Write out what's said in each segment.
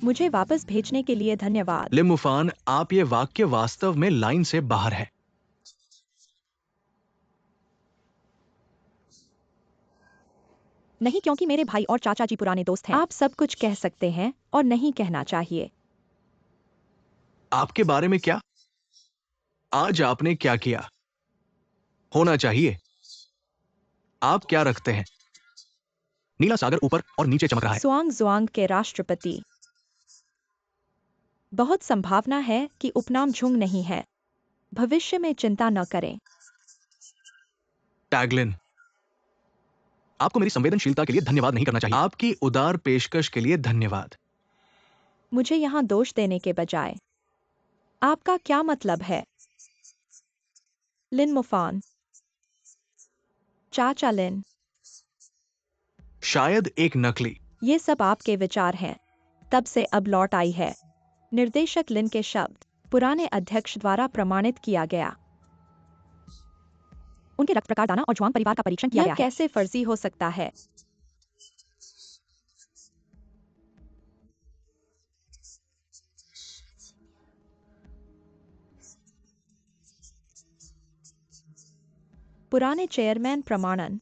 मुझे वापस भेजने के लिए धन्यवाद। लिमुफान, आप ये वाक्य वास्तव में लाइन से बाहर है। नहीं, क्योंकि मेरे भाई और चाचा जी पुराने दोस्त हैं। आप सब कुछ कह सकते हैं और नहीं कहना चाहिए। आपके बारे में क्या? आज आपने क्या किया? होना चाहिए। आप क्या रखते हैं? नीला सागर ऊपर और नीचे चमक रहा है। स्वांग ज़ुआंग के राष्ट्रपति। बहुत संभावना है कि उपनाम झुंग नहीं है। भविष्य में चिंता न करें। टैगलिन, आपको मेरी संवेदनशीलता के लिए धन्यवाद नहीं करना चाहिए। आपकी उदार पेशकश के लिए धन्यवाद। मुझे यहाँ दोष देने के बजाय आपका क्या मतलब है? लिन मुफान। चाचा लिन। शायद एक नकली। ये सब आपके विचार हैं। तब से अब लौट आई है। निर्देशक लिन के शब्द पुराने अध्यक्ष द्वारा प्रमाणित किया गया। उनके रक्त प्रकार दाना और जुआंग परिवार का परीक्षण किया गया है। कैसे फर्जी हो सकता है? पुराने चेयरमैन प्रमाणन।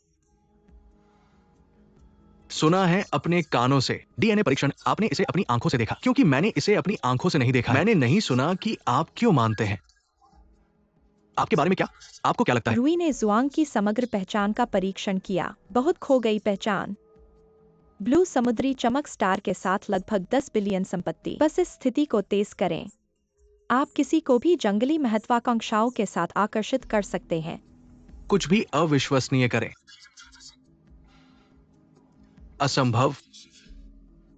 सुना है अपने कानों से। डीएनए परीक्षण आपने इसे अपनी आंखों से देखा, क्योंकि मैंने इसे अपनी आंखों से नहीं देखा। मैंने नहीं सुना कि आप क्यों मानते हैं। आपके बारे में क्या? आपको क्या लगता है? रुई ने जुआंग की समग्र पहचान का परीक्षण किया। बहुत खो गई पहचान। ब्लू समुद्री चमक स्टार के साथ लगभग 10 बिलियन संपत्ति। बस इस स्थिति को तेज करें। आप किसी को भी जंगली महत्वाकांक्षाओं के साथ आकर्षित कर सकते हैं। कुछ भी अविश्वसनीय करें। असंभव।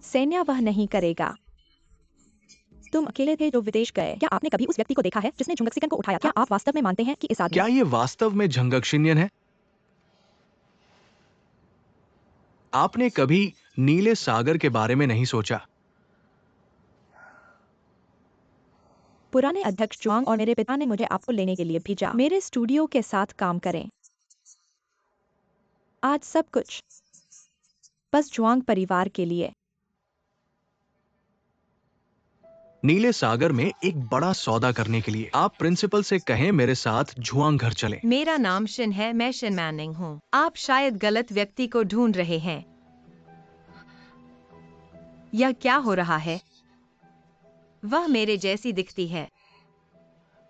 सैन्य वह नहीं करेगा। तुम अकेले थे जो विदेश गए। क्या आपने कभी उस व्यक्ति को देखा है जिसने झुंगक्सिकन को उठाया? क्या आप वास्तव में मानते हैं कि इस आदमी क्या ये वास्तव में झंगक्शिन्यन है? आपने कभी नीले सागर के बारे में नहीं सोचा? पुराने अध्यक्ष जुआंग और मेरे पिता ने मुझे आपको लेने के लिए भेजा। मेरे स्टूडियो के साथ काम करें। आज सब कुछ बस जुआंग परिवार के लिए। नीले सागर में एक बड़ा सौदा करने के लिए आप प्रिंसिपल से कहें मेरे साथ झुआंग घर चलें। मेरा नाम शिन है, मैं शिन मैनिंग हूँ। आप शायद गलत व्यक्ति को ढूंढ रहे हैं। यह क्या हो रहा है? वह मेरे जैसी दिखती है,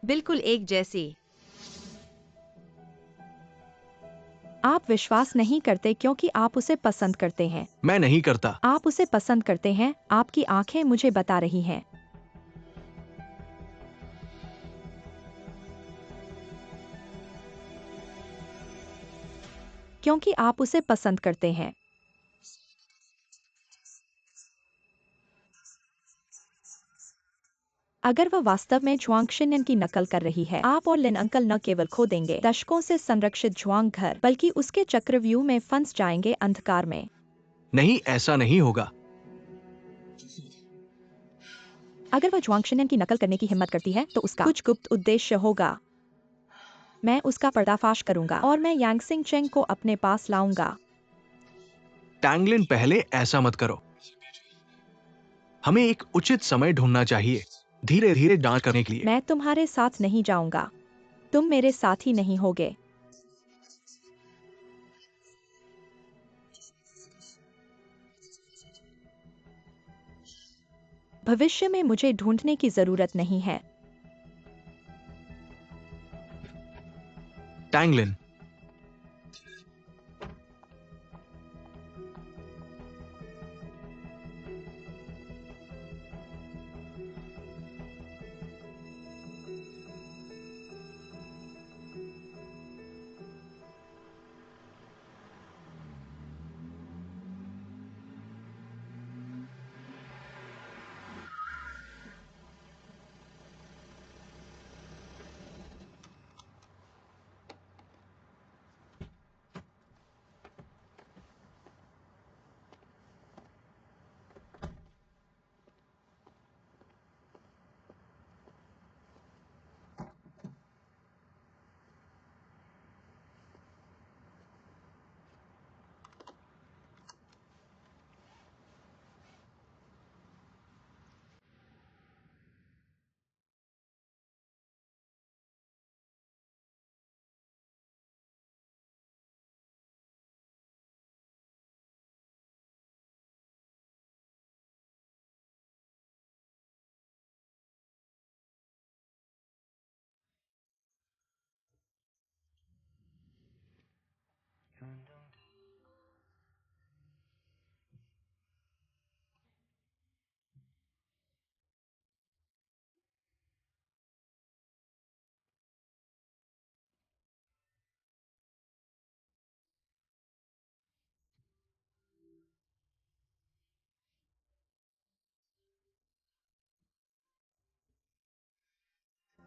बिल्कुल एक जैसी। आप विश्वास नहीं करते क्योंकि आप उसे पसंद करते हैं। मैं नहीं करता। आप उसे पसंद करते हैं। आपकी आंखें मुझे बता रही हैं। क्योंकि आप उसे पसंद करते हैं। अगर वह वास्तव में झुआंग शिनयन की नकल कर रही है, आप और लिन अंकल न केवल खो देंगे दशकों से संरक्षित झुआंग घर, बल्कि उसके चक्रव्यूह में फंस जाएंगे अंधकार में। नहीं, ऐसा नहीं होगा। अगर वह झुआंग शिनयन की नकल करने की हिम्मत करती है तो उसका कुछ गुप्त उद्देश्य होगा। मैं उसका पर्दाफाश करूंगा और मैं यांगसिंग चेंग को अपने पास लाऊंगा। टैंगलिन, पहले ऐसा मत करो। हमें एक उचित समय ढूंढना चाहिए, धीरे धीरे जांच करने के लिए। मैं तुम्हारे साथ नहीं जाऊंगा। तुम मेरे साथ ही नहीं होगे। भविष्य में मुझे ढूंढने की जरूरत नहीं है। टैंगलिन,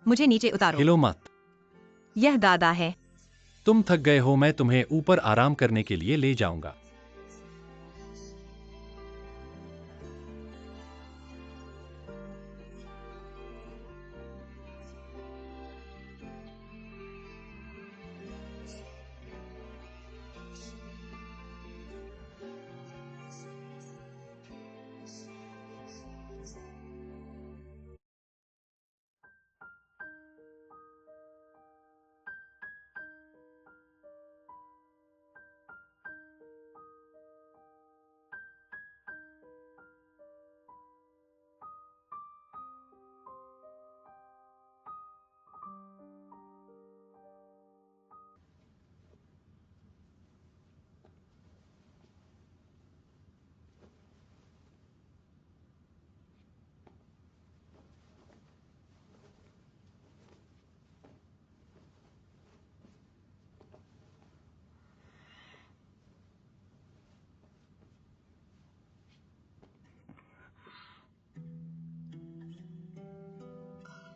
मुझे नीचे उतारो। हिलो मत। यह दादा है। तुम थक गए हो, मैं तुम्हें ऊपर आराम करने के लिए ले जाऊंगा।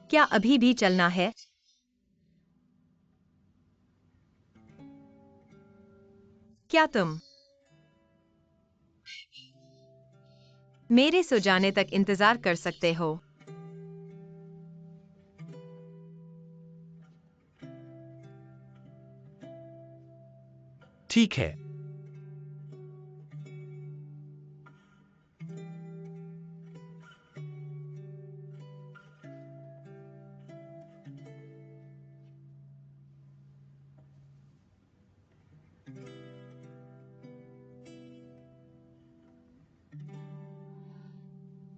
क्या अभी भी चलना है? क्या तुम मेरे सो जाने तक इंतजार कर सकते हो? ठीक है।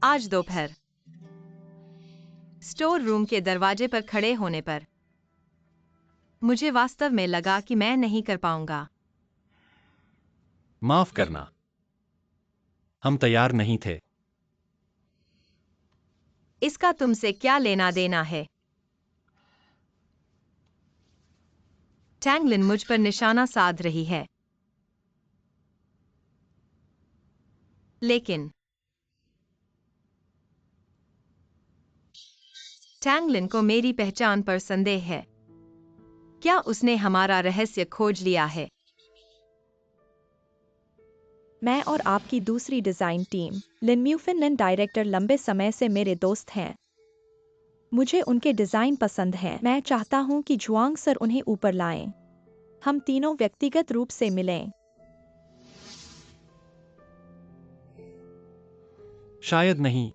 आज दोपहर स्टोर रूम के दरवाजे पर खड़े होने पर मुझे वास्तव में लगा कि मैं नहीं कर पाऊंगा। माफ करना, हम तैयार नहीं थे। इसका तुमसे क्या लेना देना है? टैंगलिन मुझ पर निशाना साध रही है, लेकिन टैंगलिन को मेरी पहचान पर संदेह है। क्या उसने हमारा रहस्य खोज लिया है? मैं और आपकी दूसरी डिजाइन टीम लिन म्यूफिन डायरेक्टर लंबे समय से मेरे दोस्त हैं। मुझे उनके डिजाइन पसंद हैं। मैं चाहता हूं कि जुआंग सर उन्हें ऊपर लाएं। हम तीनों व्यक्तिगत रूप से मिलें। शायद नहीं।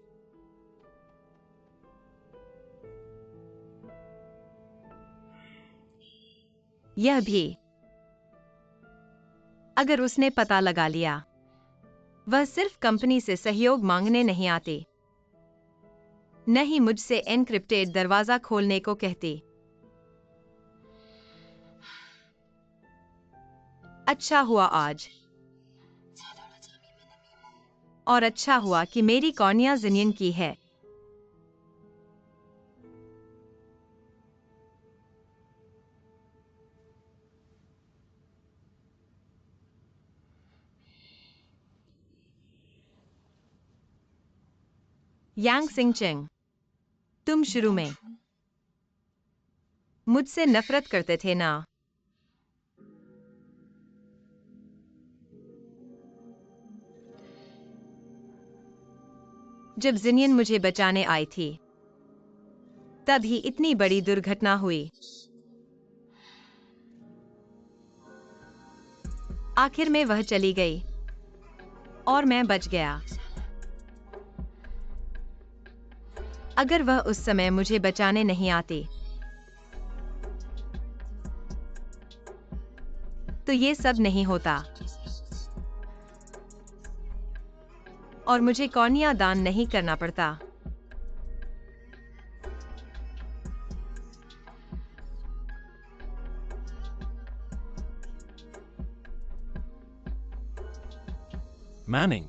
यह भी। अगर उसने पता लगा लिया, वह सिर्फ कंपनी से सहयोग मांगने नहीं आती, न ही मुझसे एनक्रिप्टेड दरवाजा खोलने को कहती। अच्छा हुआ आज, और अच्छा हुआ कि मेरी कॉर्निया जिनियन की है। यांग सिंह चिंग, तुम शुरू में मुझसे नफरत करते थे ना? जब जिनियन मुझे बचाने आई थी, तभी इतनी बड़ी दुर्घटना हुई। आखिर में वह चली गई और मैं बच गया। अगर वह उस समय मुझे बचाने नहीं आती, तो ये सब नहीं होता और मुझे कॉर्निया दान नहीं करना पड़ता। मैनिंग,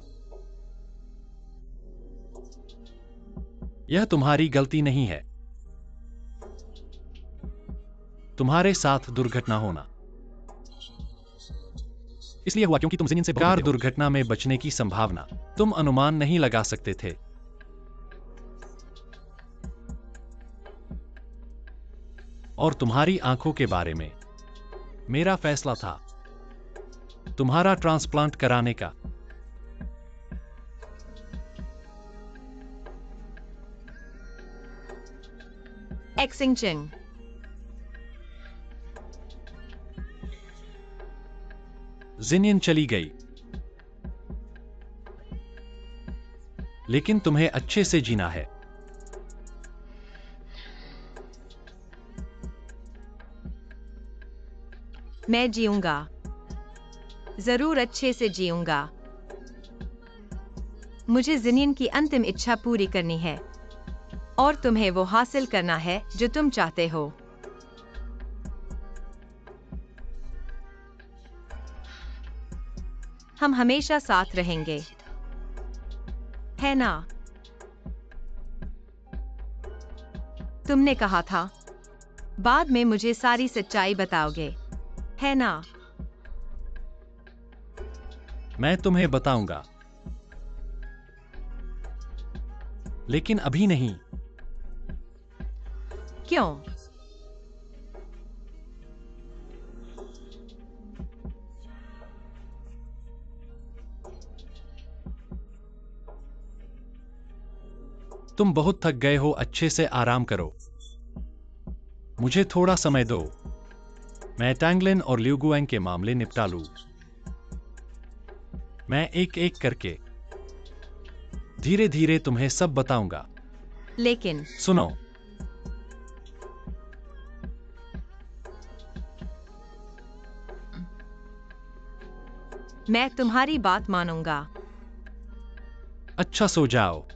यह तुम्हारी गलती नहीं है। तुम्हारे साथ दुर्घटना होना इसलिए हुआ क्योंकि तुम जिनियन से कार दुर्घटना में बचने की संभावना तुम अनुमान नहीं लगा सकते थे। और तुम्हारी आंखों के बारे में मेरा फैसला था तुम्हारा ट्रांसप्लांट कराने का। एक्सिंगचिंग। जिनियन चली गई, लेकिन तुम्हें अच्छे से जीना है। मैं जीऊंगा, जरूर अच्छे से जीऊंगा। मुझे जिनियन की अंतिम इच्छा पूरी करनी है और तुम्हें वो हासिल करना है जो तुम चाहते हो। हम हमेशा साथ रहेंगे, है ना? तुमने कहा था बाद में मुझे सारी सच्चाई बताओगे, है ना? मैं तुम्हें बताऊंगा, लेकिन अभी नहीं। क्यों? तुम बहुत थक गए हो, अच्छे से आराम करो। मुझे थोड़ा समय दो, मैं टैंगलिन और ल्यूगुएंग के मामले निपटा लूं। मैं एक एक करके धीरे धीरे तुम्हें सब बताऊंगा। लेकिन सुनो, मैं तुम्हारी बात मानूंगा। अच्छा सो जाओ।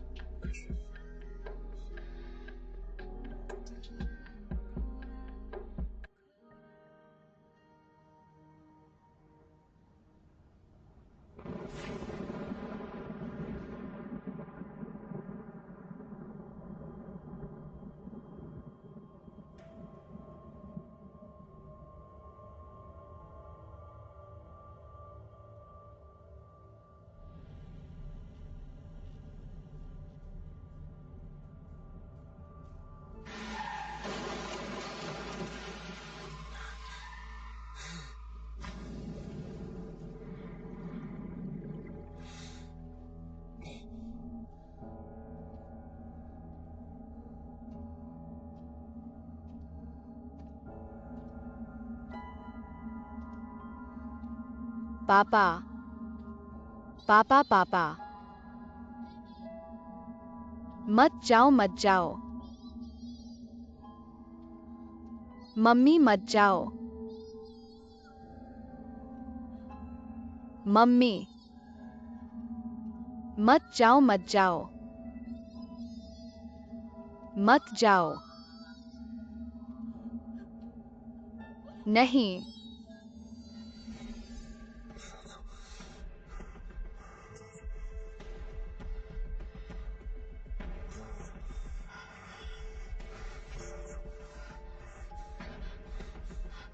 पापा, पापा, पापा, मत जाओ, मत जाओ। मम्मी मत जाओ। मम्मी मत जाओ, मत जाओ। मत जाओ। नहीं।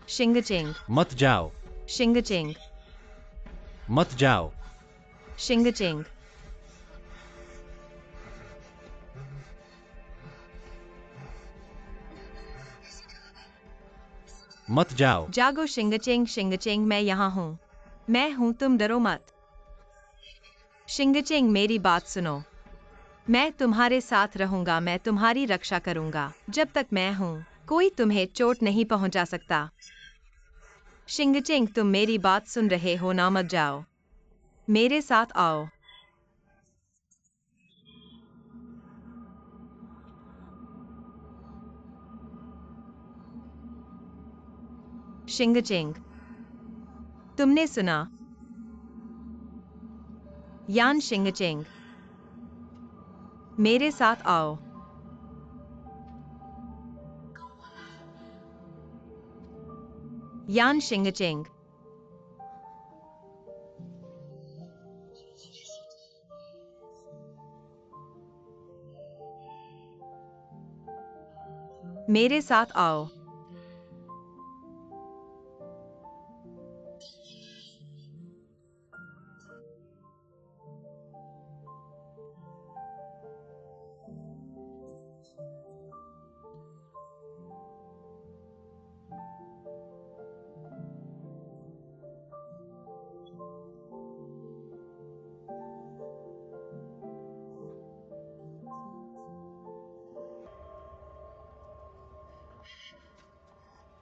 शिंगचिंग, मत जाओ, शिंगचिंग, मत जाओ। शिंगचिंग। मत जाओ। जागो शिंगचिंग, शिंगचिंग, मैं यहाँ हूँ। मैं हूँ, तुम डरो मत। शिंगचिंग, मेरी बात सुनो। मैं तुम्हारे साथ रहूंगा, मैं तुम्हारी रक्षा करूंगा। जब तक मैं हूँ, कोई तुम्हें चोट नहीं पहुंचा सकता। शिंगचिंग, तुम मेरी बात सुन रहे हो ना? मत जाओ, मेरे साथ आओ। शिंगचिंग, तुमने सुना? यान शिंगचिंग, मेरे साथ आओ। यान शिंगचिंग, मेरे साथ आओ।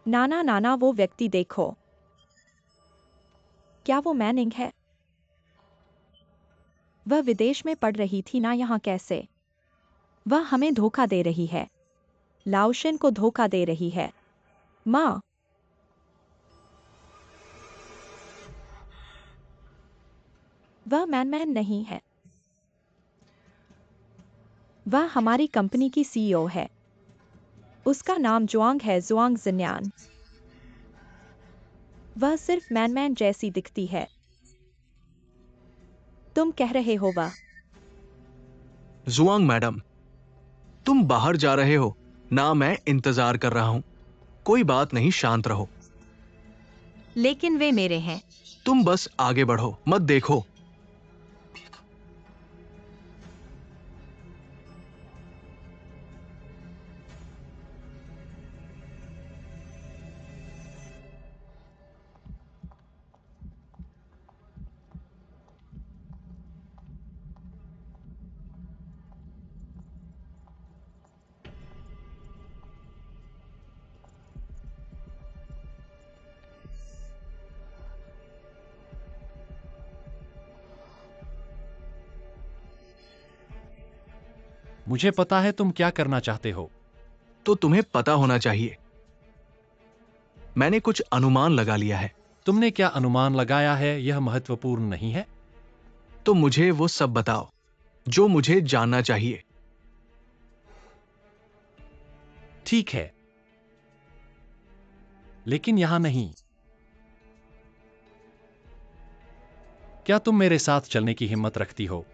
नाना नाना वो व्यक्ति देखो। क्या वो मैनिंग है? वह विदेश में पढ़ रही थी ना, यहाँ कैसे? वह हमें धोखा दे रही है। लाओशिन को धोखा दे रही है। माँ, वह मैन नहीं है। वह हमारी कंपनी की सीईओ है। उसका नाम जुआंग है, जुआंग जिन्यान। वह सिर्फ मैन जैसी दिखती है। तुम कह रहे हो वह? जुआंग मैडम, तुम बाहर जा रहे हो ना, मैं इंतजार कर रहा हूं। कोई बात नहीं, शांत रहो। लेकिन वे मेरे हैं। तुम बस आगे बढ़ो, मत देखो। मुझे पता है तुम क्या करना चाहते हो। तो तुम्हें पता होना चाहिए। मैंने कुछ अनुमान लगा लिया है। तुमने क्या अनुमान लगाया है यह महत्वपूर्ण नहीं है। तो मुझे वो सब बताओ जो मुझे जानना चाहिए। ठीक है, लेकिन यहां नहीं। क्या तुम मेरे साथ चलने की हिम्मत रखती हो?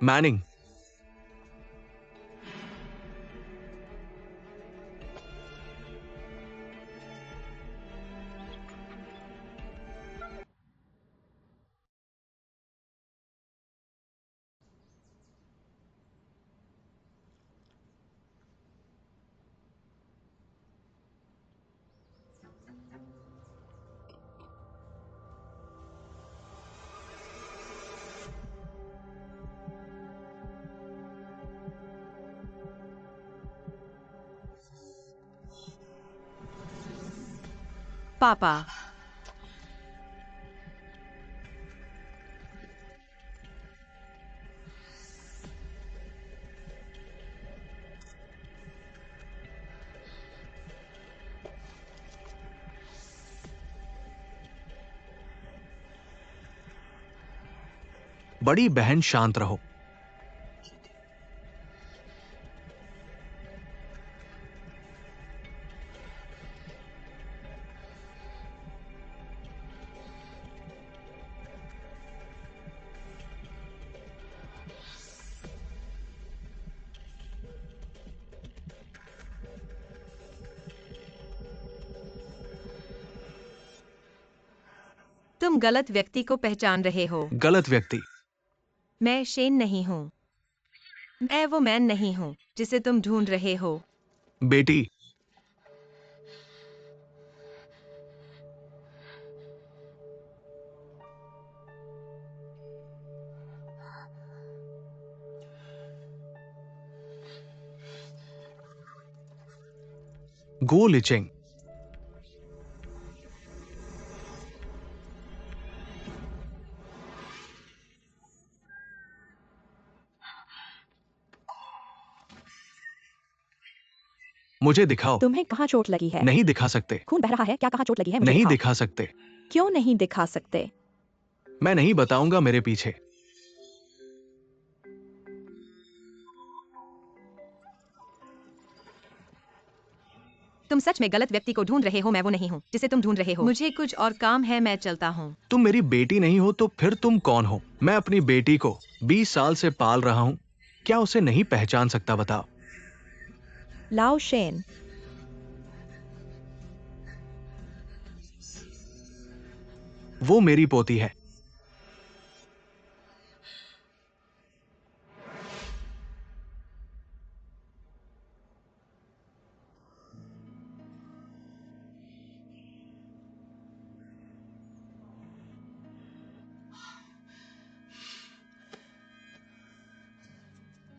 मैनिंग, पापा, बड़ी बहन शांत रहो। तुम गलत व्यक्ति को पहचान रहे हो। गलत व्यक्ति? मैं शेन नहीं हूँ। मैं वो मैन नहीं हूँ जिसे तुम ढूंढ रहे हो। बेटी, गो लिचेंग। मुझे दिखाओ। तुम्हें कहाँ चोट लगी है? नहीं दिखा सकते। खून बह रहा है क्या? कहाँ चोट लगी है? मुझे नहीं दिखाओ। दिखा सकते। क्यों नहीं दिखा सकते? मैं नहीं बताऊंगा, मेरे पीछे। तुम सच में गलत व्यक्ति को ढूंढ रहे हो। मैं वो नहीं हूँ जिसे तुम ढूंढ रहे हो। मुझे कुछ और काम है, मैं चलता हूँ। तुम मेरी बेटी नहीं हो तो फिर तुम कौन हो? मैं अपनी बेटी को 20 साल से पाल रहा हूं। क्या उसे नहीं पहचान सकता? बताओ। लाओ शेन, वो मेरी पोती है।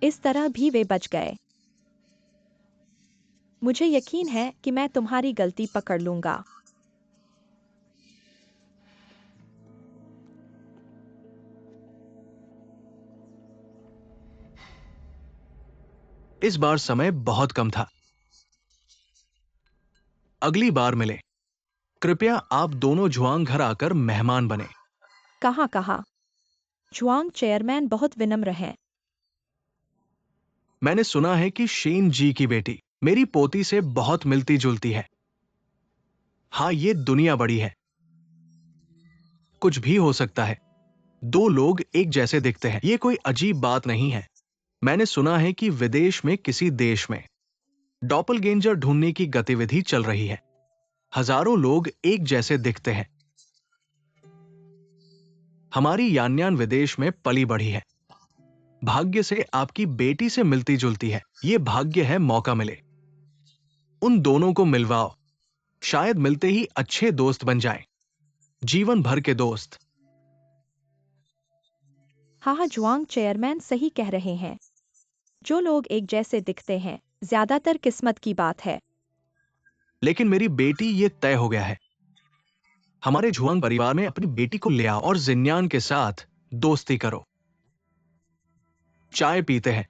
इस तरह भी वे बच गए। मुझे यकीन है कि मैं तुम्हारी गलती पकड़ लूंगा। इस बार समय बहुत कम था। अगली बार मिले। कृपया आप दोनों जुआंग घर आकर मेहमान बने। कहा जुआंग चेयरमैन बहुत विनम्र हैं। मैंने सुना है कि शेन जी की बेटी मेरी पोती से बहुत मिलती जुलती है। हाँ, ये दुनिया बड़ी है, कुछ भी हो सकता है। दो लोग एक जैसे दिखते हैं, ये कोई अजीब बात नहीं है। मैंने सुना है कि विदेश में किसी देश में डॉपलगेंजर ढूंढने की गतिविधि चल रही है। हजारों लोग एक जैसे दिखते हैं। हमारी यान्यान विदेश में पली बढ़ी है। भाग्य से आपकी बेटी से मिलती जुलती है। ये भाग्य है, मौका मिले उन दोनों को मिलवाओ। शायद मिलते ही अच्छे दोस्त बन जाएं, जीवन भर के दोस्त। हाँ, जुआंग चेयरमैन सही कह रहे हैं। जो लोग एक जैसे दिखते हैं, ज्यादातर किस्मत की बात है। लेकिन मेरी बेटी, ये तय हो गया है। हमारे झुआंग परिवार में अपनी बेटी को ले आओ और जिन्यान के साथ दोस्ती करो। चाय पीते हैं।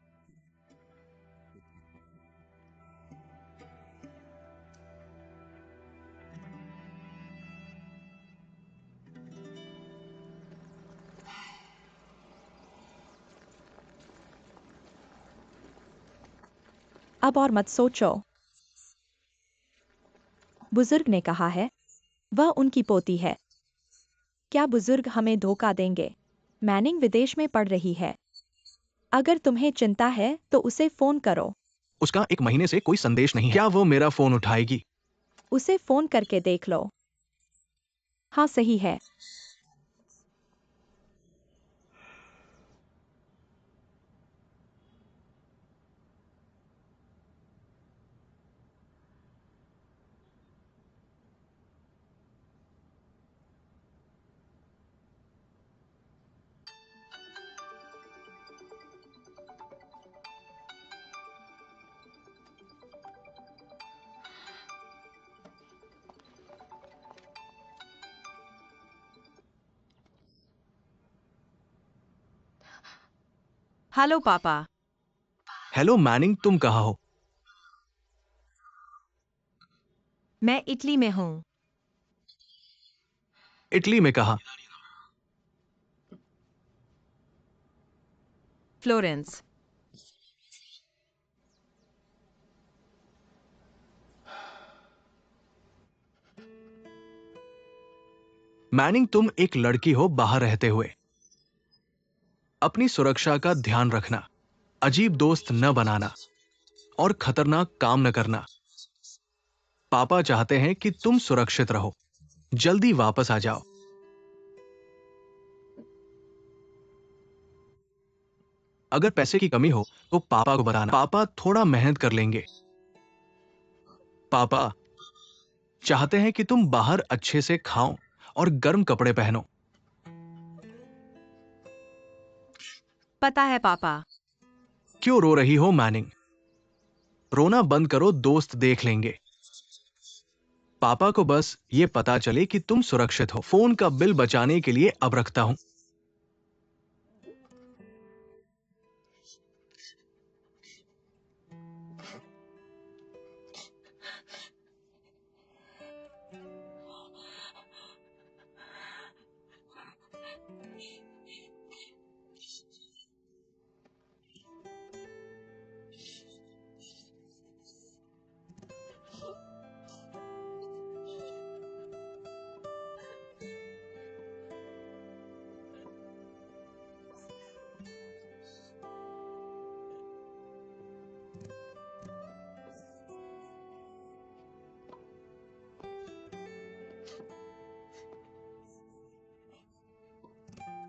अब और मत सोचो, बुजुर्ग ने कहा है। वह उनकी पोती है। क्या बुजुर्ग हमें धोखा देंगे? मैनिंग विदेश में पढ़ रही है। अगर तुम्हें चिंता है तो उसे फोन करो। उसका 1 महीने से कोई संदेश नहीं है। क्या वो मेरा फोन उठाएगी? उसे फोन करके देख लो। हाँ, सही है। हेलो पापा। हेलो मैनिंग, तुम कहाँ हो? मैं इटली में हूँ। इटली में कहाँ? फ्लोरेंस। मैनिंग, तुम एक लड़की हो बाहर रहते हुए। अपनी सुरक्षा का ध्यान रखना, अजीब दोस्त न बनाना और खतरनाक काम न करना। पापा चाहते हैं कि तुम सुरक्षित रहो। जल्दी वापस आ जाओ। अगर पैसे की कमी हो तो पापा को बताना। पापा थोड़ा मेहनत कर लेंगे। पापा चाहते हैं कि तुम बाहर अच्छे से खाओ और गर्म कपड़े पहनो। पता है पापा। क्यों रो रही हो मैनिंग? रोना बंद करो, दोस्त देख लेंगे। पापा को बस ये पता चले कि तुम सुरक्षित हो। फोन का बिल बचाने के लिए अब रखता हूं।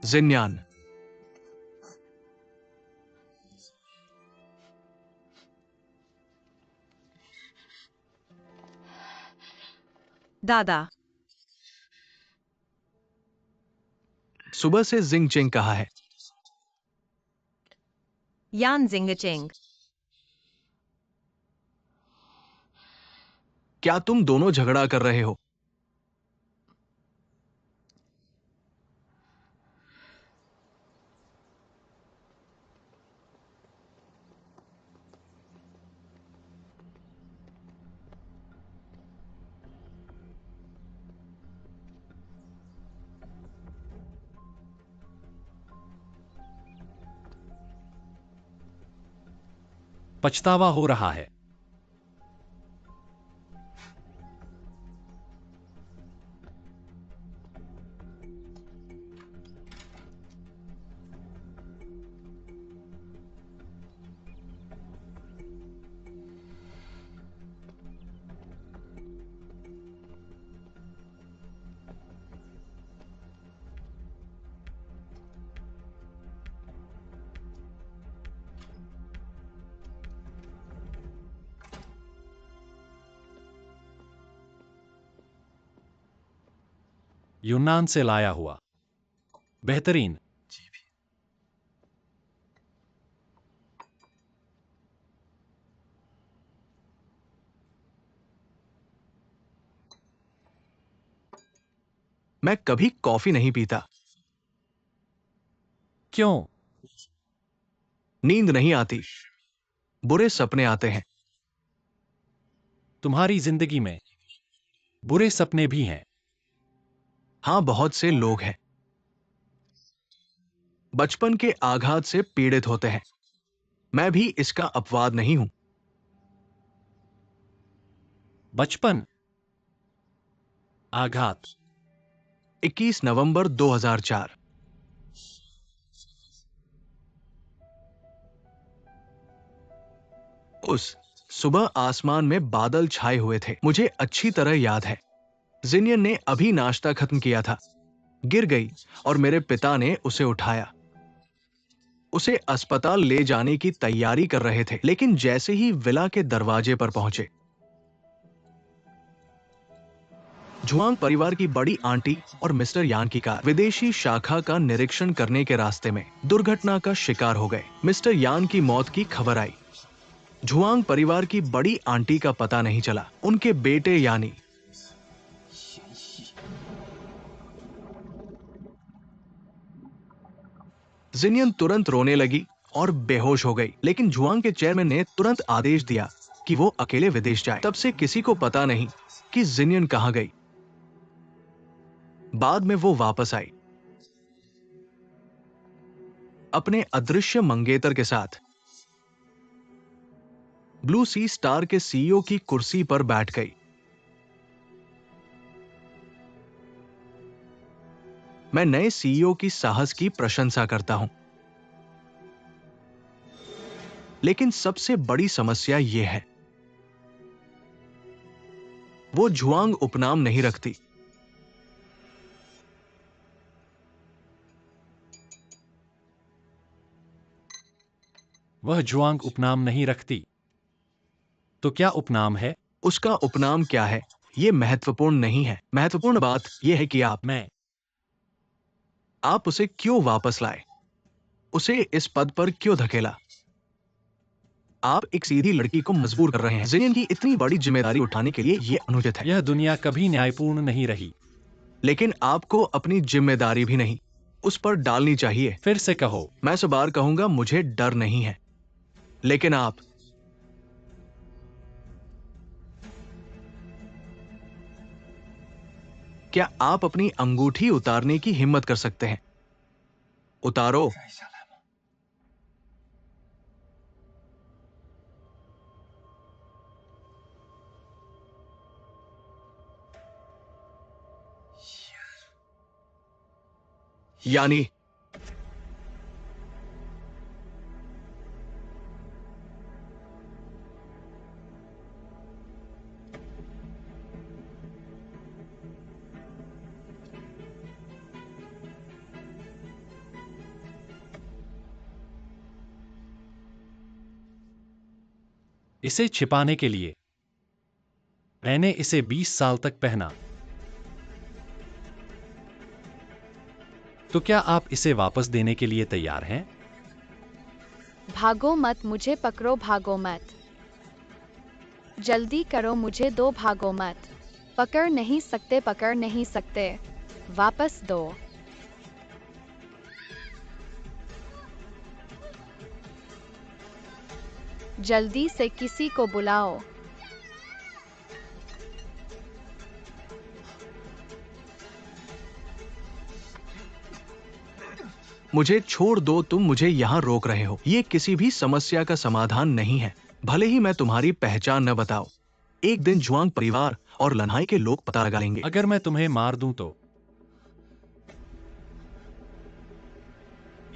जिन्यान। दादा। सुबह से जिंग चिंग कहा है। यान जिंगचेंग। क्या तुम दोनों झगड़ा कर रहे हो? पछतावा हो रहा है। यूनान से लाया हुआ। बेहतरीन। मैं कभी कॉफी नहीं पीता। क्यों? नींद नहीं आती, बुरे सपने आते हैं। तुम्हारी जिंदगी में बुरे सपने भी हैं। हां, बहुत से लोग हैं बचपन के आघात से पीड़ित होते हैं। मैं भी इसका अपवाद नहीं हूं। बचपन आघात। 21 नवंबर 2004। उस सुबह आसमान में बादल छाए हुए थे, मुझे अच्छी तरह याद है। जिनियन ने अभी नाश्ता खत्म किया था, गिर गई और मेरे पिता ने उसे उठाया। उसे अस्पताल ले जाने की तैयारी कर रहे थे, लेकिन जैसे ही विला के दरवाजे पर पहुंचे, झुआंग परिवार की बड़ी आंटी और मिस्टर यान की कार विदेशी शाखा का निरीक्षण करने के रास्ते में दुर्घटना का शिकार हो गए। मिस्टर यान की मौत की खबर आई। झुआंग परिवार की बड़ी आंटी का पता नहीं चला। उनके बेटे यानी जिनियन तुरंत रोने लगी और बेहोश हो गई, लेकिन झुआंग के चेयरमैन ने तुरंत आदेश दिया कि वो अकेले विदेश जाए। तब से किसी को पता नहीं कि जिनियन कहां गई। बाद में वो वापस आई अपने अदृश्य मंगेतर के साथ। ब्लू सी स्टार के सीईओ की कुर्सी पर बैठ गई। मैं नए सीईओ की साहस की प्रशंसा करता हूं, लेकिन सबसे बड़ी समस्या यह है, वो झुआंग उपनाम नहीं रखती। वह जुआंग उपनाम नहीं रखती। तो क्या उपनाम है? उसका उपनाम क्या है, यह महत्वपूर्ण नहीं है। महत्वपूर्ण बात यह है कि आप उसे क्यों वापस लाए, उसे इस पद पर क्यों धकेला। आप एक सीधी लड़की को मजबूर कर रहे हैं। जिनियन की इतनी बड़ी जिम्मेदारी उठाने के लिए यह अनुचित है। यह दुनिया कभी न्यायपूर्ण नहीं रही। लेकिन आपको अपनी जिम्मेदारी भी नहीं उस पर डालनी चाहिए। फिर से कहो। मैं 100 बार कहूंगा, मुझे डर नहीं है, लेकिन आप क्या आप अपनी अंगूठी उतारने की हिम्मत कर सकते हैं? उतारो। यानी इसे छिपाने के लिए मैंने इसे 20 साल तक पहना। तो क्या आप इसे वापस देने के लिए तैयार हैं? भागो मत, मुझे पकड़ो, भागो मत। जल्दी करो, मुझे दो, भागो मत। पकड़ नहीं सकते, पकड़ नहीं सकते। वापस दो। जल्दी से किसी को बुलाओ। मुझे छोड़ दो, तुम मुझे यहाँ रोक रहे हो। ये किसी भी समस्या का समाधान नहीं है, भले ही मैं तुम्हारी पहचान न बताऊं। एक दिन जुआंग परिवार और लन्हाई के लोग पता लगा लेंगे। अगर मैं तुम्हें मार दूं तो?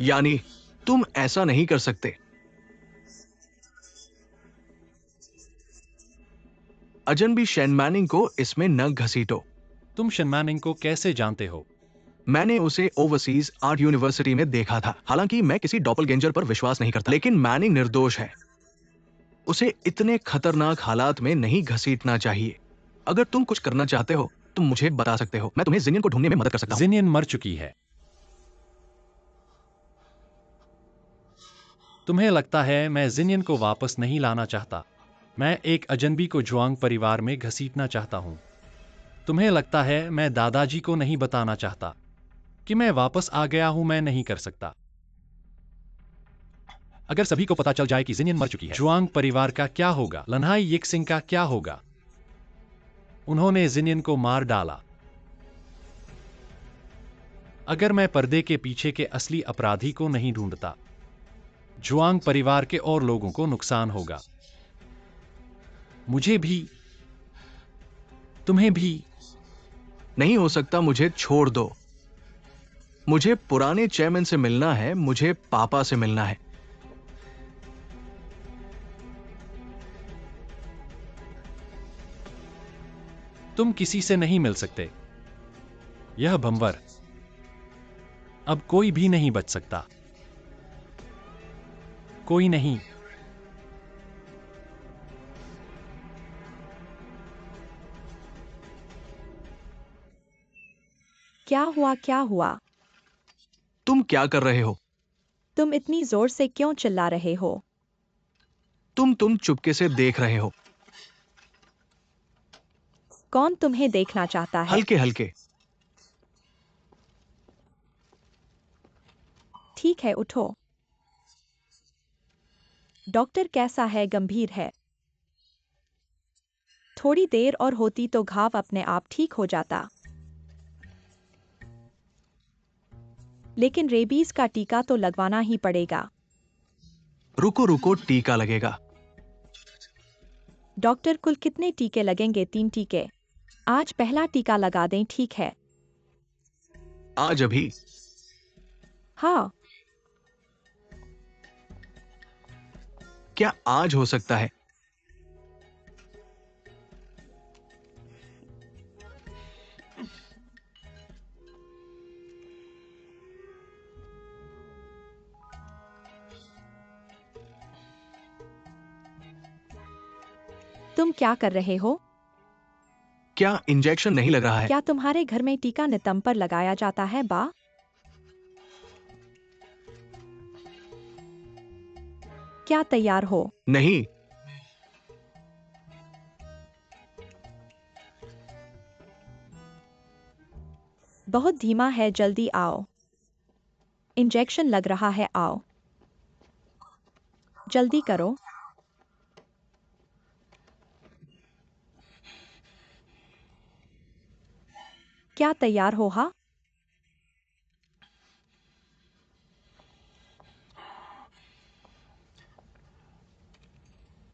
यानी तुम ऐसा नहीं कर सकते। अजनबी शेन मैनिंग को इसमें न घसीटो। तुम शन मैनिंग को कैसे जानते हो? मैंने उसे ओवरसीज आर्ट यूनिवर्सिटी में देखा था। हालांकि मैं किसी डॉपलगेंजर पर विश्वास नहीं करता, लेकिन मैनिंग निर्दोष है। उसे इतने खतरनाक हालात में नहीं घसीटना चाहिए। अगर तुम कुछ करना चाहते हो तुम मुझे बता सकते हो, मैं तुम्हें जिनियन को ढूंढने में मदद कर सकता हूं। जिनियन मर चुकी है। तुम्हें लगता है मैं जिनियन को वापस नहीं लाना चाहता? मैं एक अजनबी को जुआंग परिवार में घसीटना चाहता हूं। तुम्हें लगता है मैं दादाजी को नहीं बताना चाहता कि मैं वापस आ गया हूं? मैं नहीं कर सकता। अगर सभी को पता चल जाए कि जिनियन मर चुकी है, जुआंग परिवार का क्या होगा? लन्हाई यिक्सिंग का क्या होगा? उन्होंने जिनियन को मार डाला। अगर मैं पर्दे के पीछे के असली अपराधी को नहीं ढूंढता, जुआंग परिवार के और लोगों को नुकसान होगा। मुझे भी, तुम्हें भी। नहीं हो सकता, मुझे छोड़ दो। मुझे पुराने चेयरमैन से मिलना है, मुझे पापा से मिलना है। तुम किसी से नहीं मिल सकते। यह भंवर, अब कोई भी नहीं बच सकता। कोई नहीं। क्या हुआ, क्या हुआ? तुम क्या कर रहे हो? तुम इतनी जोर से क्यों चिल्ला रहे हो? तुम चुपके से देख रहे हो। कौन तुम्हें देखना चाहता है? हल्के हल्के। ठीक है, उठो। डॉक्टर कैसा है? गंभीर है। थोड़ी देर और होती तो घाव अपने आप ठीक हो जाता, लेकिन रेबीज का टीका तो लगवाना ही पड़ेगा। रुको रुको, टीका लगेगा। डॉक्टर, कुल कितने टीके लगेंगे? 3 टीके। आज पहला टीका लगा दें, ठीक है? आज अभी? हाँ। क्या आज हो सकता है? तुम क्या कर रहे हो? क्या इंजेक्शन नहीं लग रहा है? क्या तुम्हारे घर में टीका नितंब पर लगाया जाता है, बा? क्या तैयार हो? नहीं। बहुत धीमा है, जल्दी आओ। इंजेक्शन लग रहा है, आओ। जल्दी करो। क्या तैयार हो? हाँ।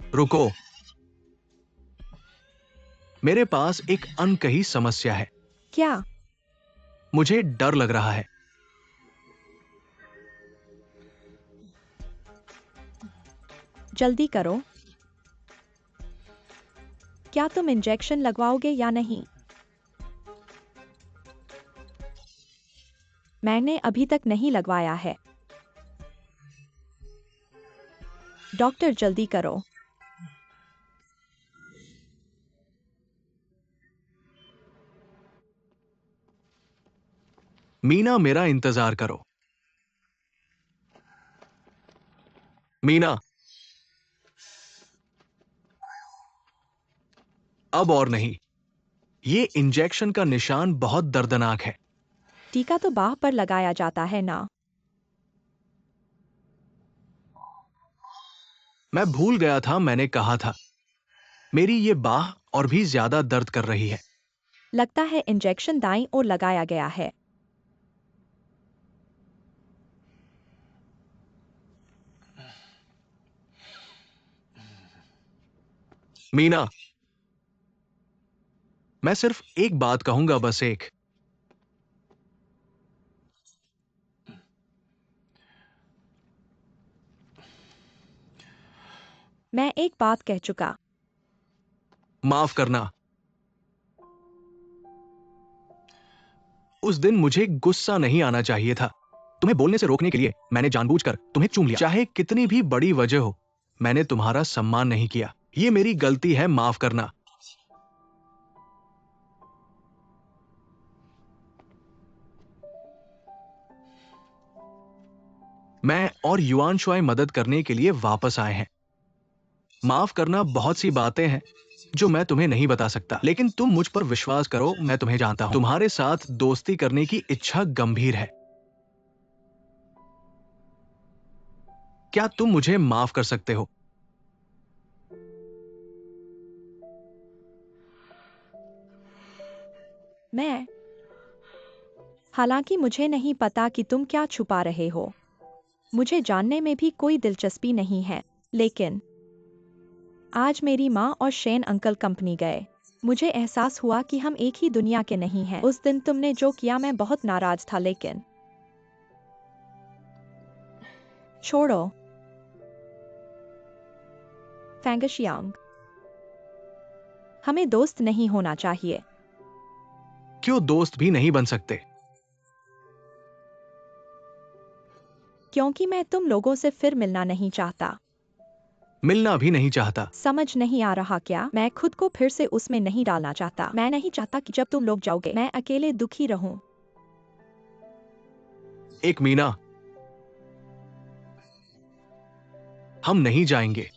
रुको, मेरे पास एक अनकही समस्या है। क्या? मुझे डर लग रहा है। जल्दी करो। क्या तुम इंजेक्शन लगवाओगे या नहीं? मैंने अभी तक नहीं लगवाया है। डॉक्टर, जल्दी करो। मीना, मेरा इंतजार करो। मीना। अब और नहीं। ये इंजेक्शन का निशान बहुत दर्दनाक है। टीका तो बाह पर लगाया जाता है ना। मैं भूल गया था, मैंने कहा था। मेरी ये बाह और भी ज्यादा दर्द कर रही है। लगता है इंजेक्शन दाईं ओर लगाया गया है। मीना, मैं सिर्फ एक बात कहूंगा, बस एक। मैं एक बात कह चुका। माफ करना। उस दिन मुझे गुस्सा नहीं आना चाहिए था। तुम्हें बोलने से रोकने के लिए मैंने जानबूझकर तुम्हें चूम लिया। चाहे कितनी भी बड़ी वजह हो, मैंने तुम्हारा सम्मान नहीं किया। ये मेरी गलती है, माफ करना। मैं और युआन शुआई मदद करने के लिए वापस आए हैं। माफ करना, बहुत सी बातें हैं जो मैं तुम्हें नहीं बता सकता, लेकिन तुम मुझ पर विश्वास करो, मैं तुम्हें जानता हूं। तुम्हारे साथ दोस्ती करने की इच्छा गंभीर है। क्या तुम मुझे माफ कर सकते हो? मैं हालांकि मुझे नहीं पता कि तुम क्या छुपा रहे हो। मुझे जानने में भी कोई दिलचस्पी नहीं है, लेकिन आज मेरी माँ और शेन अंकल कंपनी गए। मुझे एहसास हुआ कि हम एक ही दुनिया के नहीं हैं। उस दिन तुमने जो किया, मैं बहुत नाराज था, लेकिन छोड़ो। फैंगशियांग, हमें दोस्त नहीं होना चाहिए। क्यों दोस्त भी नहीं बन सकते? क्योंकि मैं तुम लोगों से फिर मिलना नहीं चाहता। मिलना भी नहीं चाहता। समझ नहीं आ रहा क्या? मैं खुद को फिर से उसमें नहीं डालना चाहता। मैं नहीं चाहता कि जब तुम लोग जाओगे मैं अकेले दुखी रहूं। एक मीना, हम नहीं जाएंगे।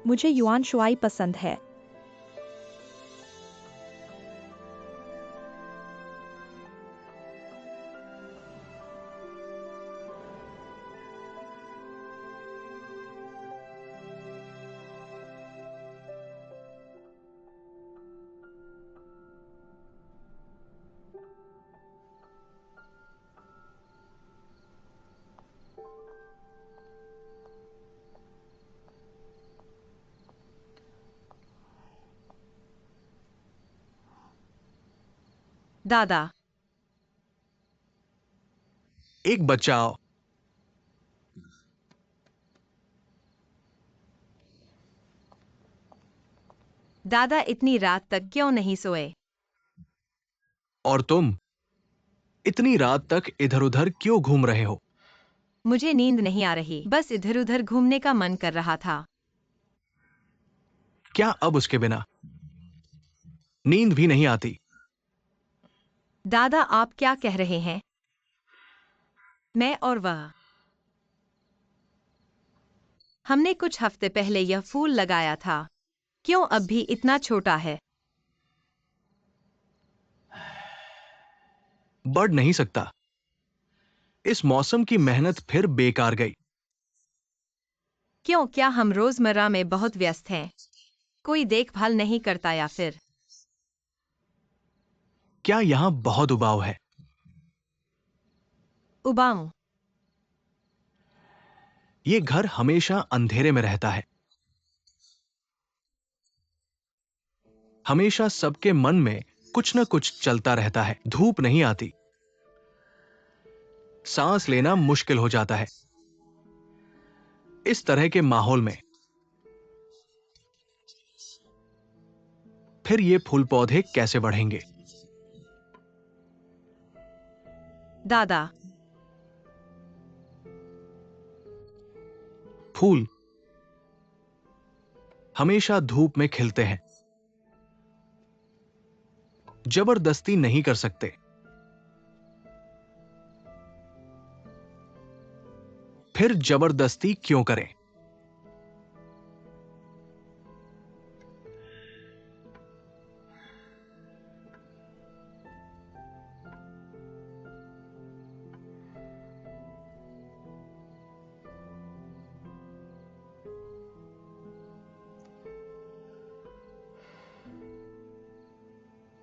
मुझे युआन शुआई पसंद है। दादा, एक बच्चा आओ। दादा इतनी रात तक क्यों नहीं सोए? और तुम इतनी रात तक इधर उधर क्यों घूम रहे हो? मुझे नींद नहीं आ रही, बस इधर उधर घूमने का मन कर रहा था। क्या अब उसके बिना नींद भी नहीं आती? दादा, आप क्या कह रहे हैं? मैं और वह, हमने कुछ हफ्ते पहले यह फूल लगाया था। क्यों अब भी इतना छोटा है? बढ़ नहीं सकता। इस मौसम की मेहनत फिर बेकार गई। क्यों, क्या हम रोजमर्रा में बहुत व्यस्त हैं? कोई देखभाल नहीं करता या फिर? क्या यहां बहुत उबाऊ है? उबाऊ? ये घर हमेशा अंधेरे में रहता है। हमेशा सबके मन में कुछ न कुछ चलता रहता है। धूप नहीं आती, सांस लेना मुश्किल हो जाता है। इस तरह के माहौल में फिर ये फूल पौधे कैसे बढ़ेंगे? दादा, फूल हमेशा धूप में खिलते हैं। जबरदस्ती नहीं कर सकते। फिर जबरदस्ती क्यों करें?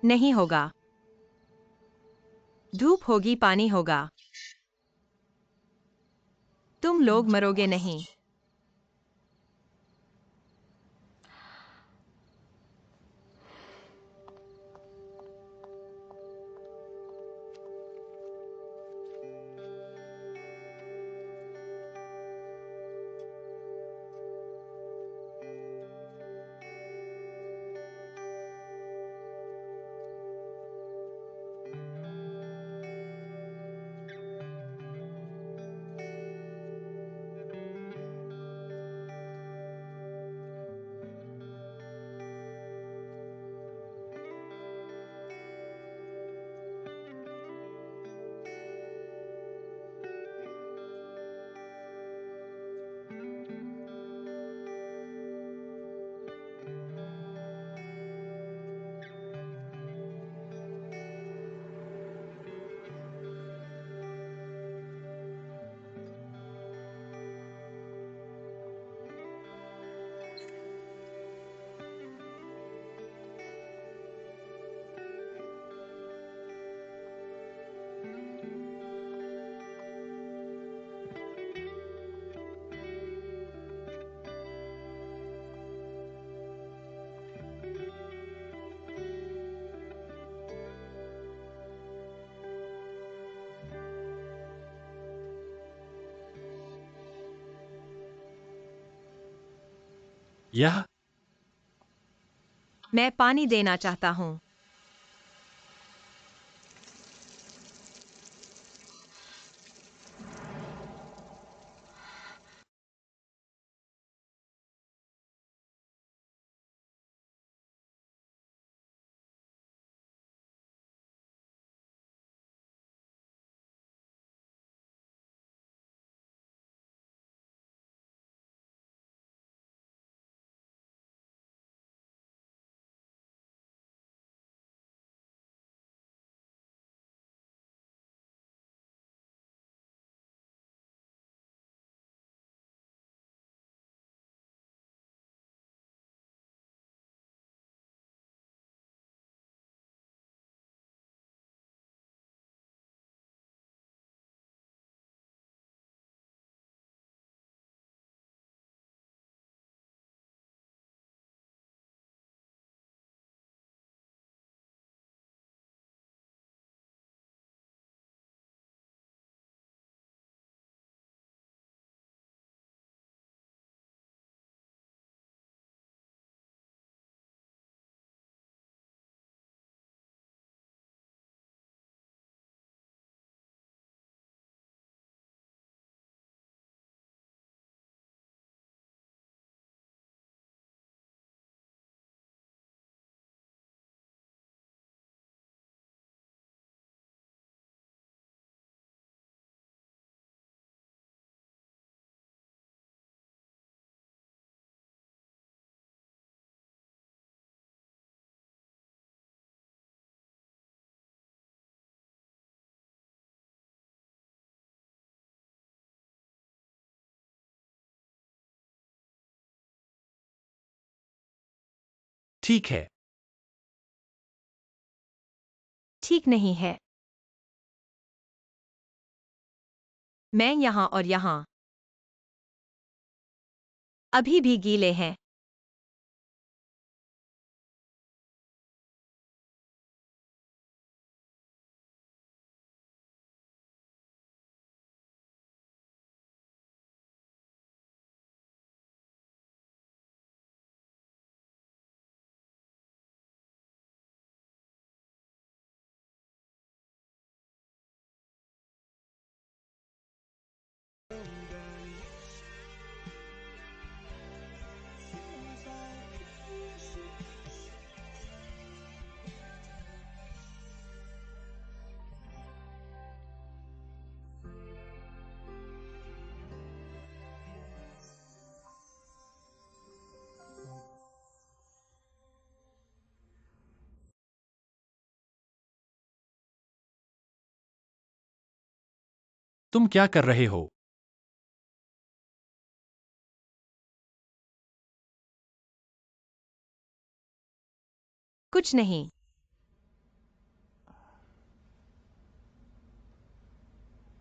नहीं होगा। धूप होगी, पानी होगा। तुम लोग मरोगे नहीं। यह मैं पानी देना चाहता हूँ। ठीक है। ठीक नहीं है। मैं यहाँ और यहाँ अभी भी गीले हैं। तुम क्या कर रहे हो? कुछ नहीं।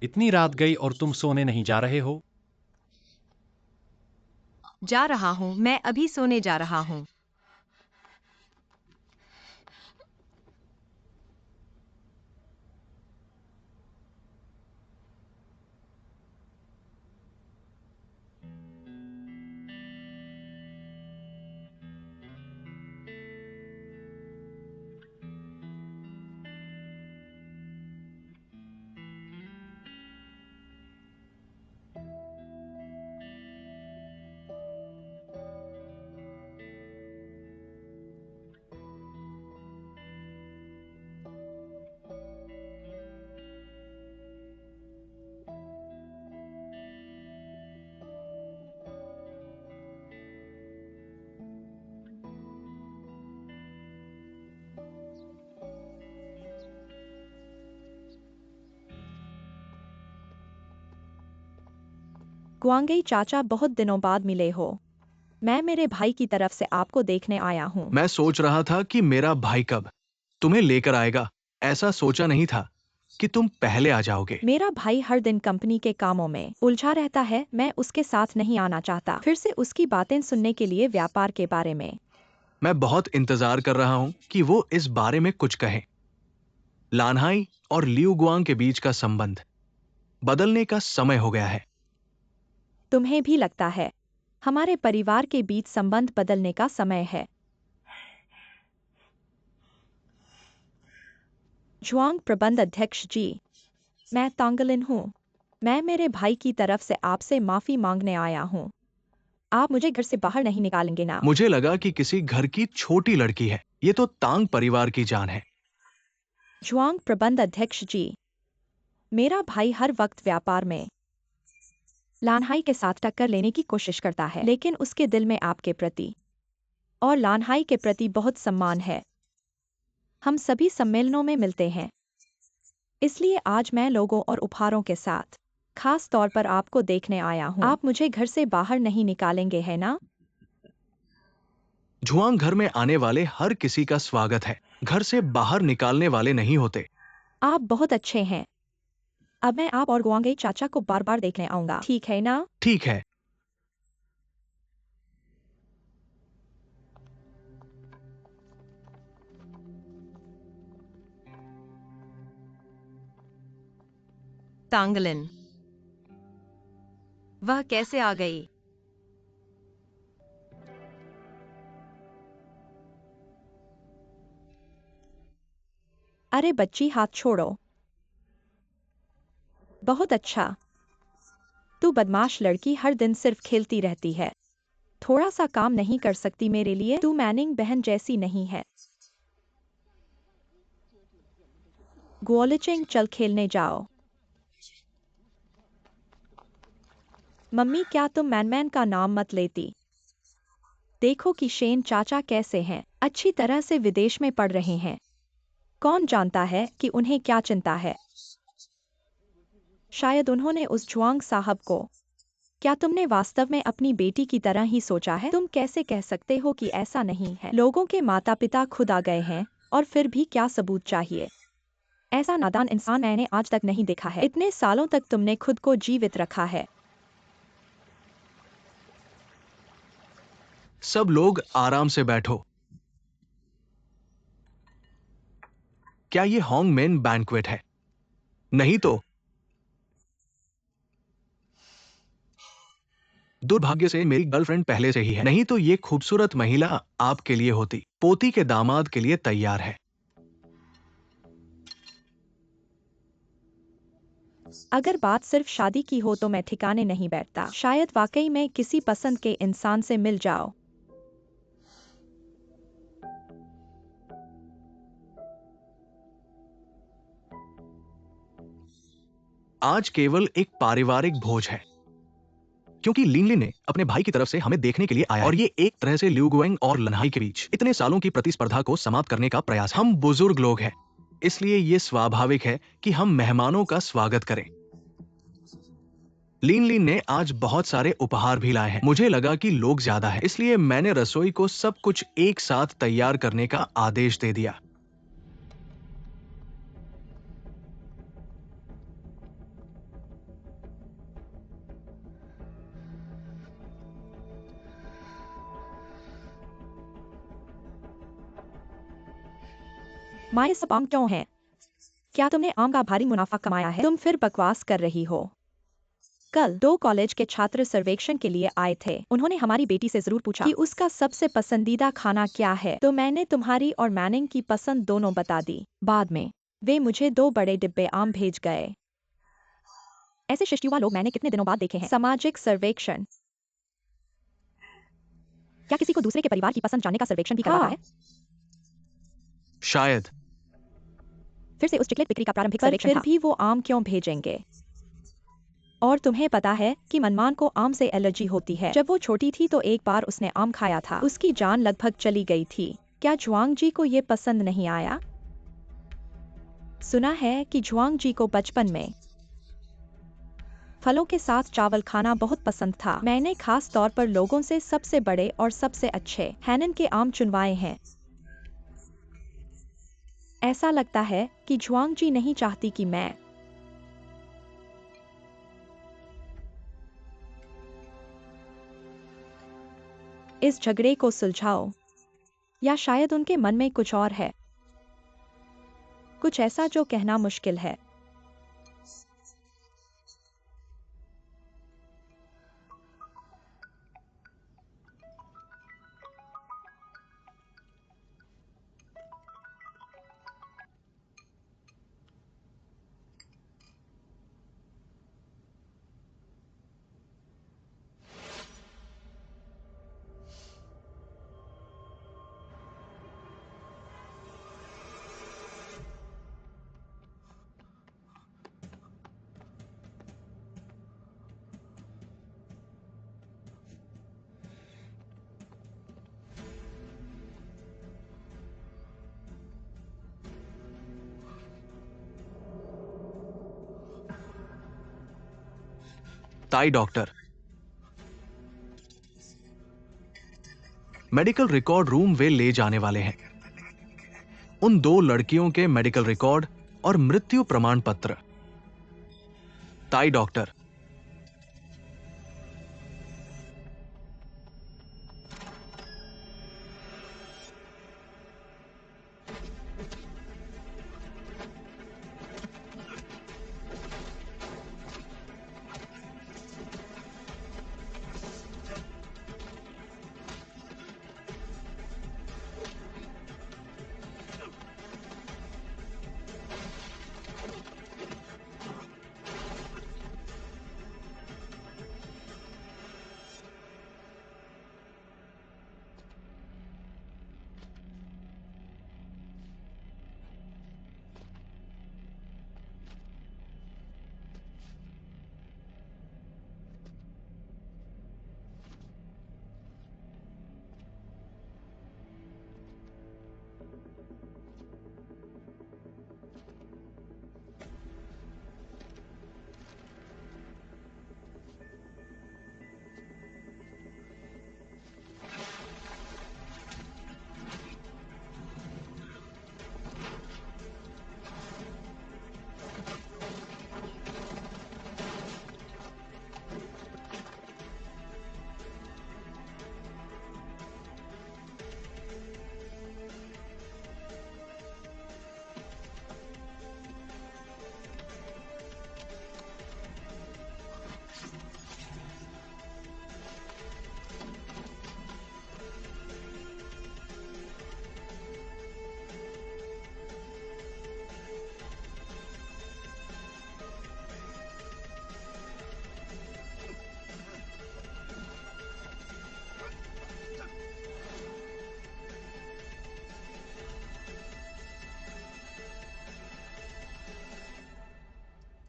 इतनी रात गई और तुम सोने नहीं जा रहे हो? जा रहा हूँ, मैं अभी सोने जा रहा हूँ। गुआंगई चाचा, बहुत दिनों बाद मिले हो। मैं मेरे भाई की तरफ से आपको देखने आया हूँ। मैं सोच रहा था कि मेरा भाई कब तुम्हें लेकर आएगा। ऐसा सोचा नहीं था कि तुम पहले आ जाओगे। मेरा भाई हर दिन कंपनी के कामों में उलझा रहता है, मैं उसके साथ नहीं आना चाहता फिर से उसकी बातें सुनने के लिए व्यापार के बारे में। मैं बहुत इंतजार कर रहा हूं कि वो इस बारे में कुछ कहे। लानहाई और लिu गुआंग के बीच का संबंध बदलने का समय हो गया है। तुम्हें भी लगता है हमारे परिवार के बीच संबंध बदलने का समय है? जुआंग प्रबंध अध्यक्ष जी, मैं तांगलिन हूँ। मैं मेरे भाई की तरफ से आपसे माफी मांगने आया हूँ। आप मुझे घर से बाहर नहीं निकालेंगे ना? मुझे लगा कि किसी घर की छोटी लड़की है। ये तो तांग परिवार की जान है। जुआंग प्रबंध अध्यक्ष जी, मेरा भाई हर वक्त व्यापार में लानहाई के साथ टक्कर लेने की कोशिश करता है, लेकिन उसके दिल में आपके प्रति और लानहाई के प्रति बहुत सम्मान है। हम सभी सम्मेलनों में मिलते हैं, इसलिए आज मैं लोगों और उपहारों के साथ खास तौर पर आपको देखने आया हूँ। आप मुझे घर से बाहर नहीं निकालेंगे, है ना? जुआंग घर में आने वाले हर किसी का स्वागत है। घर से बाहर निकालने वाले नहीं होते। आप बहुत अच्छे हैं। अब मैं आप और गुआंगई चाचा को बार बार देखने आऊंगा, ठीक है ना? ठीक है। तांगलिन, वह कैसे आ गई? अरे बच्ची, हाथ छोड़ो। बहुत अच्छा। तू बदमाश लड़की, हर दिन सिर्फ खेलती रहती है, थोड़ा सा काम नहीं कर सकती मेरे लिए? तू मैनिंग बहन जैसी नहीं है। गुओलिचिंग, चल खेलने जाओ। मम्मी, क्या तुम मैनमैन का नाम मत लेती? देखो कि शेन चाचा कैसे हैं, अच्छी तरह से विदेश में पढ़ रहे हैं। कौन जानता है कि उन्हें क्या चिंता है? शायद उन्होंने उस जुआंग साहब को। क्या तुमने वास्तव में अपनी बेटी की तरह ही सोचा है? तुम कैसे कह सकते हो कि ऐसा नहीं है? लोगों के माता पिता खुद आ गए हैं और फिर भी क्या सबूत चाहिए? ऐसा नादान इंसान मैंने आज तक नहीं देखा है। इतने सालों तक तुमने खुद को जीवित रखा है। सब लोग आराम से बैठो। क्या ये होंग मेन बैंक्वेट है? नहीं तो दुर्भाग्य से मेरी गर्लफ्रेंड पहले से ही है। नहीं तो ये खूबसूरत महिला आपके लिए होती। पोती के दामाद के लिए तैयार है। अगर बात सिर्फ शादी की हो तो मैं ठिकाने नहीं बैठता। शायद वाकई में किसी पसंद के इंसान से मिल जाओ। आज केवल एक पारिवारिक भोज है, क्योंकि लिनलिन ने अपने भाई की तरफ से हमें देखने के लिए आया है। और ये एक तरह से लिu गुआंग और लनहाई के बीच इतने सालों की प्रतिस्पर्धा को समाप्त करने का प्रयास। हम बुजुर्ग लोग हैं, इसलिए ये स्वाभाविक है कि हम मेहमानों का स्वागत करें। लीन लीन ने आज बहुत सारे उपहार भी लाए हैं। मुझे लगा कि लोग ज्यादा हैं, इसलिए मैंने रसोई को सब कुछ एक साथ तैयार करने का आदेश दे दिया। माँ, ये सब आम क्यों है? क्या तुमने आम का भारी मुनाफा कमाया है? तुम फिर बकवास कर रही हो। कल 2 कॉलेज के छात्र सर्वेक्षण के लिए आए थे। उन्होंने हमारी बेटी से जरूर पूछा कि उसका सबसे पसंदीदा खाना क्या है, तो मैंने तुम्हारी और मैनिंग की पसंद दोनों बता दी। बाद में वे मुझे 2 बड़े डिब्बे आम भेज गए। ऐसे शिष्ट युवा लोग मैंने कितने दिनों बाद देखे हैं। सामाजिक सर्वेक्षण। क्या किसी को दूसरे के परिवार की पसंद जानने का सर्वेक्षण भी करवाता है? शायद। फिर से उस चिकलेट बिक्री का प्रारंभिक सर्वेक्षण था। फिर भी वो आम क्यों भेजेंगे? और तुम्हें पता है कि मनमान को आम से एलर्जी होती है। जब वो छोटी थी तो एक बार उसने आम खाया था, उसकी जान लगभग चली गई थी। क्या जुआंग जी को ये पसंद नहीं आया? सुना है कि जुआंग जी को बचपन में फलों के साथ चावल खाना बहुत पसंद था। मैंने खास तौर पर लोगों से सबसे बड़े और सबसे अच्छे हैनन के आम चुनवाए हैं। ऐसा लगता है कि जुआंग जी नहीं चाहती कि मैं इस झगड़े को सुलझाओ, या शायद उनके मन में कुछ और है, कुछ ऐसा जो कहना मुश्किल है। ताई डॉक्टर, मेडिकल रिकॉर्ड रूम वे ले जाने वाले हैं। उन 2 लड़कियों के मेडिकल रिकॉर्ड और मृत्यु प्रमाण पत्र। ताई डॉक्टर,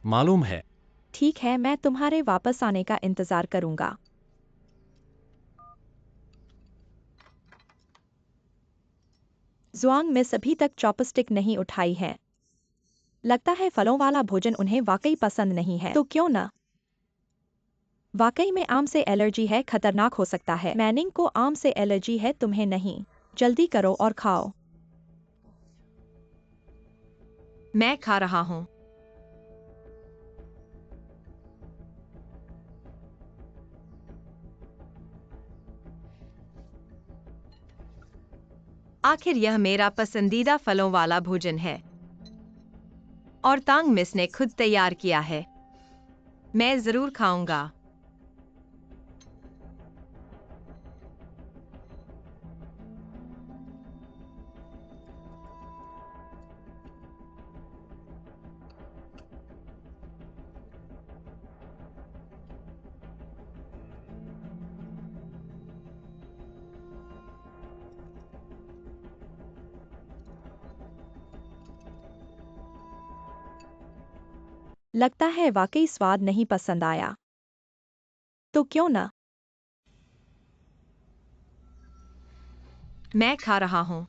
मालूम है। ठीक है, मैं तुम्हारे वापस आने का इंतजार करूंगा। जुआंग मिस अभी तक चॉपस्टिक नहीं उठाई है। लगता है फलों वाला भोजन उन्हें वाकई पसंद नहीं है। तो क्यों न वाकई में आम से एलर्जी है, खतरनाक हो सकता है। मैनिंग को आम से एलर्जी है, तुम्हें नहीं। जल्दी करो और खाओ। मैं खा रहा हूँ। आखिर यह मेरा पसंदीदा फलों वाला भोजन है और तांग मिस ने खुद तैयार किया है। मैं जरूर खाऊंगा। लगता है वाकई स्वाद नहीं पसंद आया। तो क्यों न? मैं खा रहा हूँ।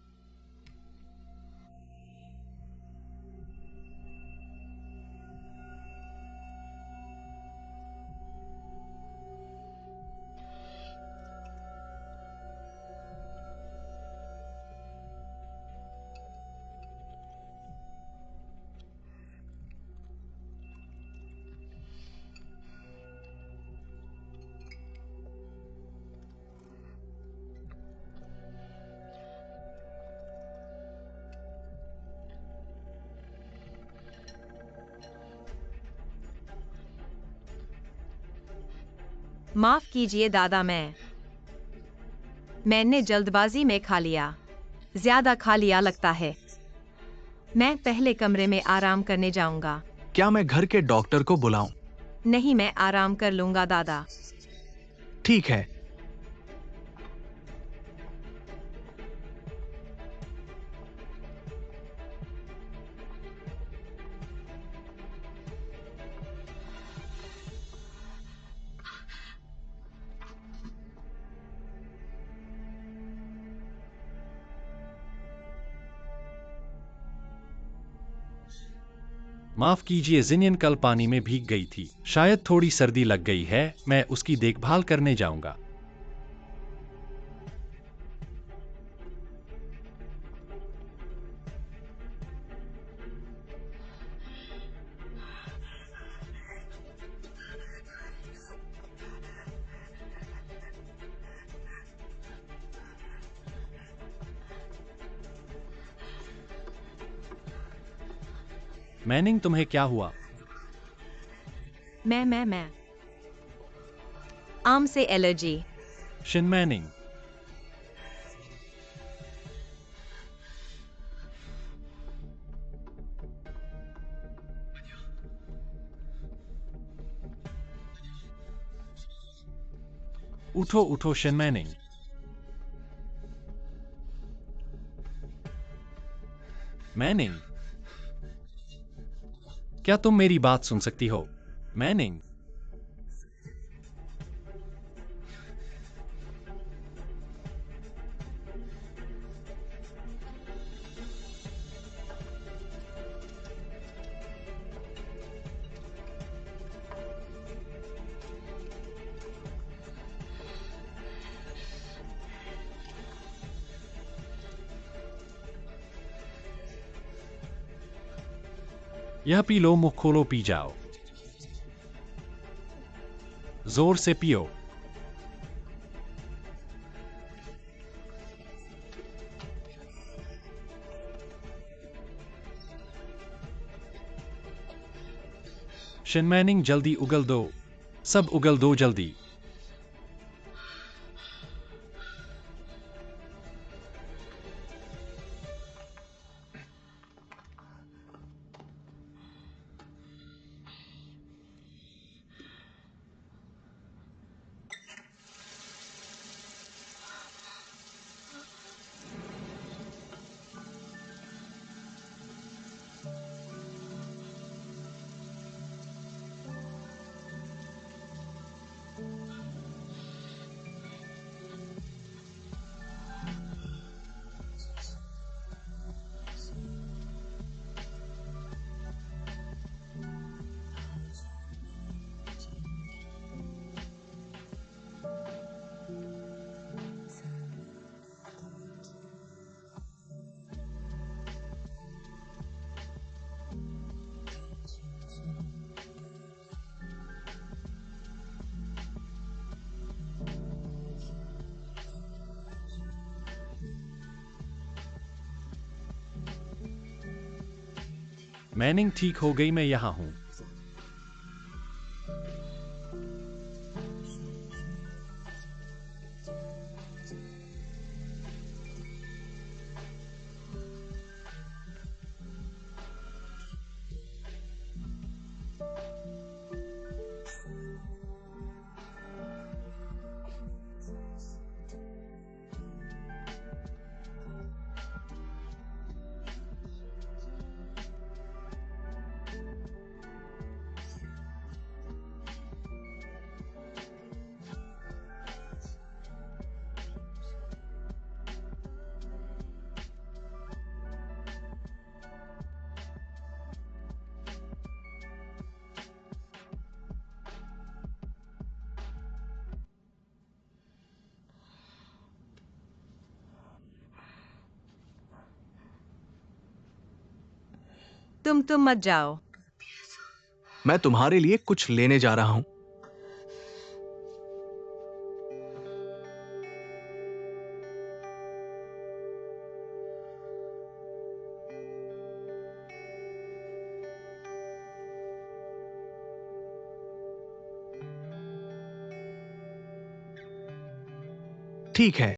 माफ कीजिए दादा, मैंने जल्दबाजी में खा लिया। ज्यादा खा लिया लगता है। मैं पहले कमरे में आराम करने जाऊंगा। क्या मैं घर के डॉक्टर को बुलाऊं? नहीं, मैं आराम कर लूंगा दादा। ठीक है। माफ कीजिए, जिनियन कल पानी में भीग गई थी। शायद थोड़ी सर्दी लग गई है। मैं उसकी देखभाल करने जाऊंगा। मैनिंग, तुम्हें क्या हुआ? मैं आम से एलर्जी। शिन मैनिंग, उठो उठो शिन मैनिंग। मैनिंग, क्या तुम मेरी बात सुन सकती हो? मैनिंग, यह पी लो, मुंह खोलो, पी जाओ। जोर से पियो। शिन मैनिंग, जल्दी उगल दो। सब उगल दो जल्दी। मैनिंग ठीक हो गई, मैं यहाँ हूँ। तुम मत जाओ। मैं तुम्हारे लिए कुछ लेने जा रहा हूं। ठीक है,